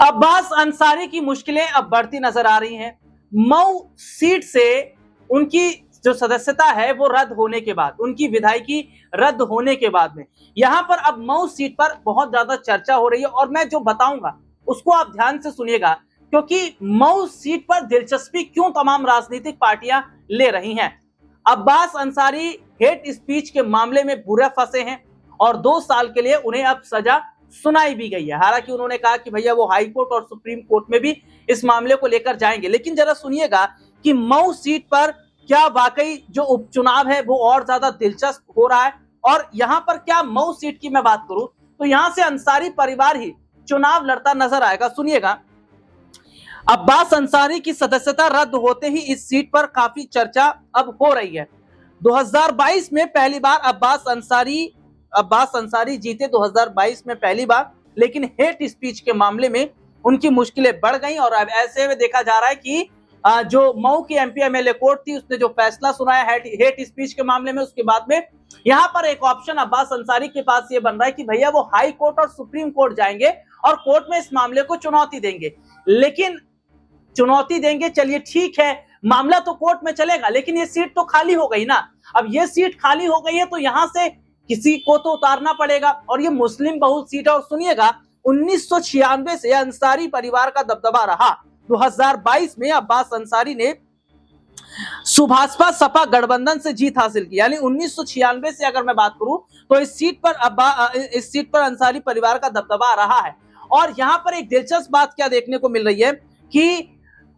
अब्बास अंसारी की मुश्किलें अब बढ़ती नजर आ रही हैं। मऊ सीट से उनकी जो सदस्यता है वो रद्द होने के बाद, उनकी विधायकी रद्द होने के बाद में यहां पर अब मऊ सीट पर बहुत ज्यादा चर्चा हो रही है और मैं जो बताऊंगा उसको आप ध्यान से सुनिएगा, क्योंकि मऊ सीट पर दिलचस्पी क्यों तमाम राजनीतिक पार्टियां ले रही हैं। अब्बास अंसारी हेट स्पीच के मामले में बुरे फंसे हैं और 2 साल के लिए उन्हें अब सजा सुनाई भी गई है। हालांकि उन्होंने कहा कि भैया वो हाई कोर्ट और सुप्रीम कोर्ट में भी इस मामले को लेकर जाएंगे, लेकिन जरा सुनिएगा कि मऊ सीट पर क्या वाकई जो उपचुनाव है वो और ज्यादा दिलचस्प हो रहा है। और यहां पर क्या मऊ सीट की मैं बात करूं तो यहां से अंसारी परिवार ही चुनाव लड़ता नजर आएगा। सुनिएगा, अब्बास अंसारी की सदस्यता रद्द होते ही इस सीट पर काफी चर्चा अब हो रही है। 2022 में पहली बार अब्बास अंसारी जीते 2022 में पहली बार, लेकिन हेट स्पीच के मामले में उनकी मुश्किलें बढ़ गई और अब ऐसे में देखा जा रहा है कि जो मऊ की एमपी एमएलए कोर्ट थी उसने जो फैसला सुनाया हेट स्पीच के मामले में, उसके बाद में यहां पर एक ऑप्शन अब्बास अंसारी के पास ये बन रहा है कि भैया वो हाई कोर्ट और सुप्रीम कोर्ट जाएंगे और कोर्ट में इस मामले को चुनौती देंगे। लेकिन चुनौती देंगे, चलिए ठीक है, मामला तो कोर्ट में चलेगा, लेकिन ये सीट तो खाली हो गई ना। अब ये सीट खाली हो गई है तो यहां से किसी को तो उतारना पड़ेगा और ये मुस्लिम बहुल सीट है। और सुनिएगा, 1996 से अंसारी परिवार का दबदबा रहा। 2022 में अब्बास अंसारी ने सुभाषपा सपा गठबंधन से जीत हासिल की, यानी 1996 से अगर मैं बात करूं तो इस सीट पर अंसारी परिवार का दबदबा रहा है। और यहां पर एक दिलचस्प बात क्या देखने को मिल रही है कि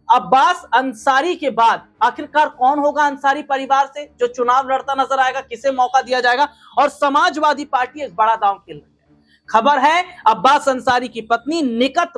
अब्बास अंसारी के बाद आखिरकार कौन होगा अंसारी परिवार से जो चुनाव लड़ता नजर आएगा, किसे मौका दिया जाएगा। और समाजवादी पार्टी एक बड़ा दांव खेल रही है। खबर है अब्बास अंसारी की पत्नी निखत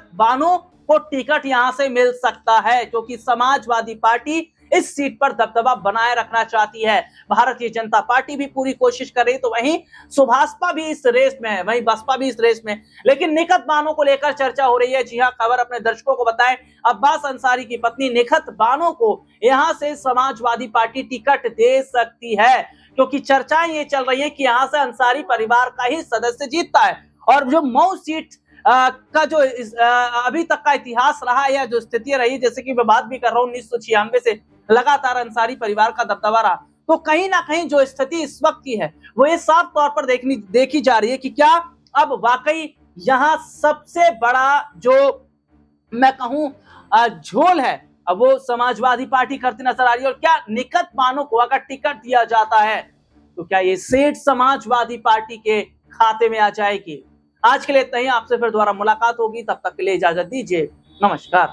बानो को टिकट यहां से मिल सकता है, क्योंकि समाजवादी पार्टी इस सीट पर दबदबा बनाए रखना चाहती है। भारतीय जनता पार्टी भी पूरी कोशिश कर रही, तो वहीं सुभाषपा भी इस रेस में है, वहीं बसपा भी इस रेस में, लेकिन निखत बानो को लेकर चर्चा हो रही है। जी हां, खबर अपने दर्शकों को बताएं, अब्बास अंसारी की पत्नी निखत बानो को यहां से समाजवादी पार्टी टिकट दे सकती है, क्योंकि चर्चाएं ये चल रही है कि यहां से अंसारी परिवार का ही सदस्य जीतता है। और जो मऊ सीट का जो अभी तक का इतिहास रहा या जो स्थिति रही, जैसे कि मैं बात भी कर रहा हूं 1996 से लगातार अंसारी परिवार का दबदबा रहा, तो कहीं ना कहीं जो स्थिति इस वक्त की है वो ये साफ तौर पर देखी जा रही है कि क्या अब वाकई यहां सबसे बड़ा जो मैं कहूं झोल है अब वो समाजवादी पार्टी करती नजर आ रही है। और क्या निखत बानो को अगर टिकट दिया जाता है तो क्या ये सीट समाजवादी पार्टी के खाते में आ जाएगी। आज के लिए इतना ही, आपसे फिर दोबारा मुलाकात होगी, तब तक के लिए इजाजत दीजिए, नमस्कार।